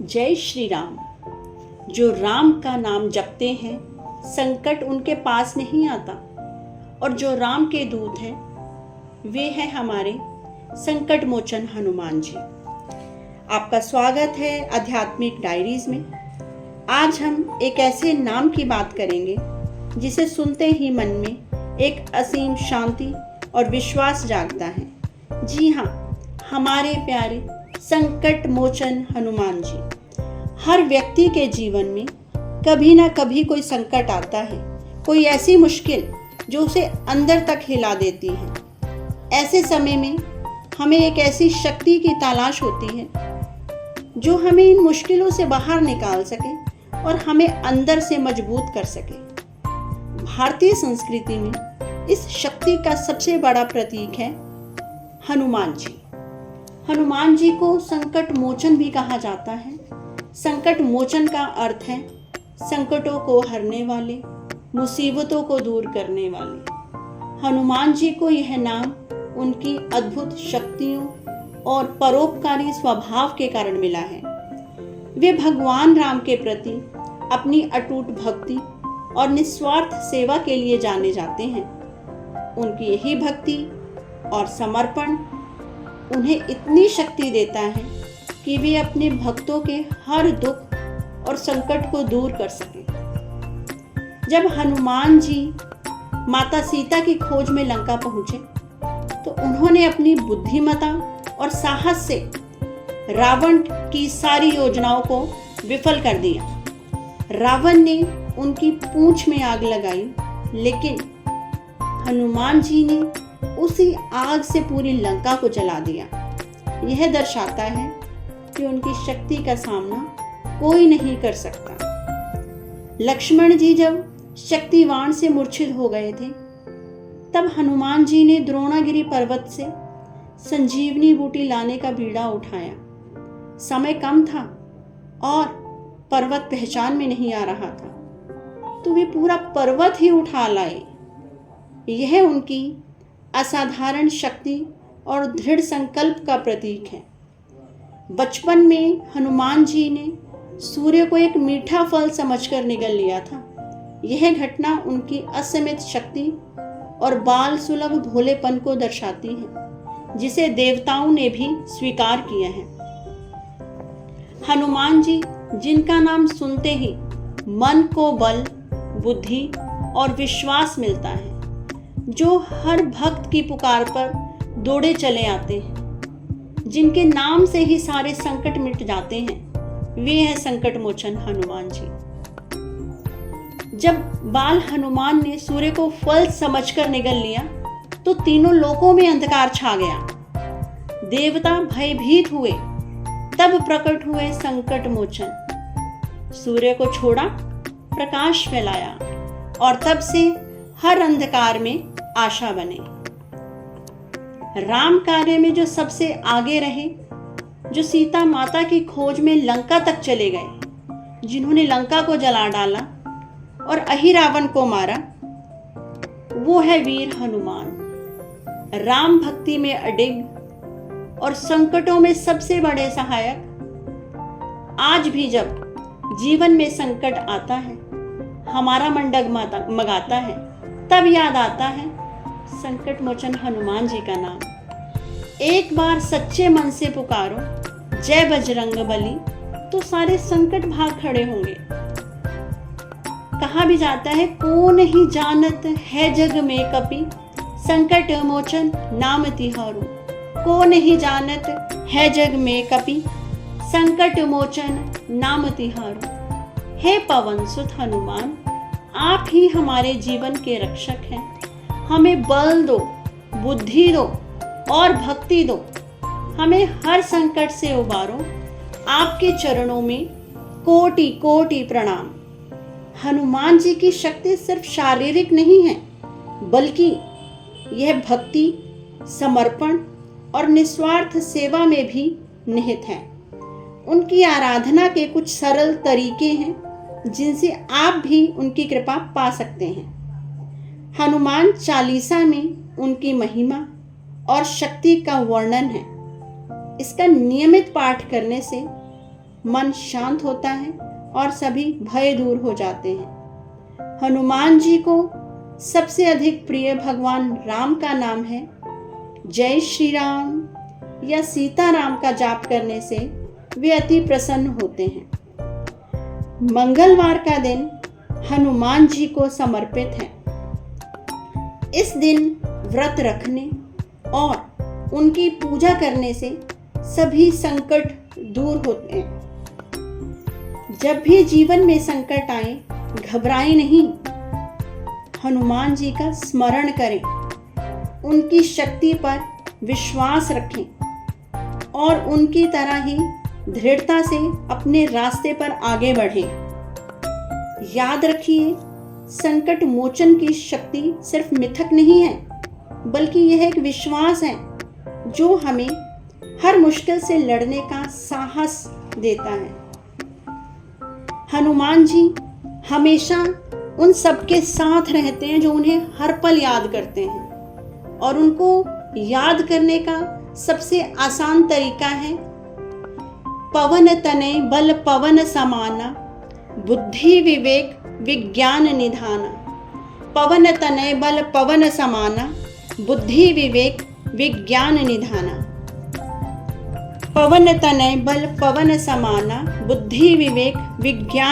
जय श्री राम। जो राम का नाम जपते हैं संकट उनके पास नहीं आता, और जो राम के दूत हैं वे हैं हमारे संकट मोचन हनुमान जी। आपका स्वागत है आध्यात्मिक डायरीज में। आज हम एक ऐसे नाम की बात करेंगे जिसे सुनते ही मन में एक असीम शांति और विश्वास जागता है। जी हाँ, हमारे प्यारे संकट मोचन हनुमान जी। हर व्यक्ति के जीवन में कभी ना कभी कोई संकट आता है, कोई ऐसी मुश्किल जो उसे अंदर तक हिला देती है। ऐसे समय में हमें एक ऐसी शक्ति की तलाश होती है जो हमें इन मुश्किलों से बाहर निकाल सके और हमें अंदर से मजबूत कर सके। भारतीय संस्कृति में इस शक्ति का सबसे बड़ा प्रतीक है हनुमान जी। हनुमान जी को संकट मोचन भी कहा जाता है। संकट मोचन का अर्थ है संकटों को हरने वाले, मुसीबतों को दूर करने वाले। हनुमान जी को यह नाम उनकी अद्भुत शक्तियों और परोपकारी स्वभाव के कारण मिला है। वे भगवान राम के प्रति अपनी अटूट भक्ति और निस्वार्थ सेवा के लिए जाने जाते हैं। उनकी यही भक्ति और समर्पण उन्हें इतनी शक्ति देता है कि वे अपने भक्तों के हर दुख और संकट को दूर कर सकें। जब हनुमान जी माता सीता की खोज में लंका पहुंचे तो उन्होंने अपनी बुद्धिमता और साहस से रावण की सारी योजनाओं को विफल कर दिया। रावण ने उनकी पूंछ में आग लगाई, लेकिन हनुमान जी ने उसी आग से पूरी लंका को जला दिया। यह दर्शाता है कि उनकी शक्ति का सामना कोई नहीं कर सकता। लक्ष्मण जी जब शक्तिवान से मूर्छित हो गए थे तब हनुमान जी ने द्रोणागिरी पर्वत से संजीवनी बूटी लाने का बीड़ा उठाया। समय कम था और पर्वत पहचान में नहीं आ रहा था, तो वे पूरा पर्वत ही उठा लाए। यह उनकी असाधारण शक्ति और दृढ़ संकल्प का प्रतीक है। बचपन में हनुमान जी ने सूर्य को एक मीठा फल समझकर निगल लिया था। यह घटना उनकी असीमित शक्ति और बाल सुलभ भोलेपन को दर्शाती है, जिसे देवताओं ने भी स्वीकार किया है। हनुमान जी, जिनका नाम सुनते ही मन को बल, बुद्धि और विश्वास मिलता है, जो हर भक्त की पुकार पर दौड़े चले आते हैं, जिनके नाम से ही सारे संकट मिट जाते हैं, वे हैं संकट मोचन हनुमान जी। जब बाल हनुमान ने सूर्य को फल समझकर निगल लिया तो तीनों लोकों में अंधकार छा गया। देवता भयभीत हुए, तब प्रकट हुए संकट मोचन। सूर्य को छोड़ा, प्रकाश फैलाया और तब से हर अंधकार में आशा बने। राम कार्य में जो सबसे आगे रहे, जो सीता माता की खोज में लंका तक चले गए, जिन्होंने लंका को जला डाला और अहिरावण को मारा, वो है वीर हनुमान। राम भक्ति में अडिग और संकटों में सबसे बड़े सहायक। आज भी जब जीवन में संकट आता है, हमारा मन डगमगाता है, तब याद आता है संकट मोचन हनुमान जी का नाम। एक बार सच्चे मन से पुकारो जय बजरंग बली, तो सारे संकट भाग खड़े होंगे। कहा भी जाता है, को नहीं जानत है जग में कपि, संकट मोचन नाम तिहारो। को नहीं जानत है जग में कपि, संकट मोचन नाम तिहारो। हे पवन सुत हनुमान, आप ही हमारे जीवन के रक्षक हैं। हमें बल दो, बुद्धि दो और भक्ति दो। हमें हर संकट से उबारो। आपके चरणों में कोटि कोटि प्रणाम। हनुमान जी की शक्ति सिर्फ शारीरिक नहीं है, बल्कि यह भक्ति, समर्पण और निस्वार्थ सेवा में भी निहित है। उनकी आराधना के कुछ सरल तरीके हैं जिनसे आप भी उनकी कृपा पा सकते हैं। हनुमान चालीसा में उनकी महिमा और शक्ति का वर्णन है। इसका नियमित पाठ करने से मन शांत होता है और सभी भय दूर हो जाते हैं। हनुमान जी को सबसे अधिक प्रिय भगवान राम का नाम है। जय श्री राम या सीता राम का जाप करने से वे अति प्रसन्न होते हैं। मंगलवार का दिन हनुमान जी को समर्पित है। इस दिन व्रत रखने और उनकी पूजा करने से सभी संकट दूर होते हैं। जब भी जीवन में संकट आए, घबराएं नहीं, हनुमान जी का स्मरण करें, उनकी शक्ति पर विश्वास रखें और उनकी तरह ही दृढ़ता से अपने रास्ते पर आगे बढ़ें। याद रखिए, संकट मोचन की शक्ति सिर्फ मिथक नहीं है, बल्कि यह एक विश्वास है जो हमें हर मुश्किल से लड़ने का साहस देता है। हनुमान जी हमेशा उन सबके साथ रहते हैं जो उन्हें हर पल याद करते हैं, और उनको याद करने का सबसे आसान तरीका है पवन तनय बल पवन समाना, बुद्धि विवेक विज्ञान निधाना। पवन तनय बल पवन समाना, बुद्धि विवेक विज्ञान निधाना। पवन तनय बल पवन समाना, बुद्धि विवेक विज्ञान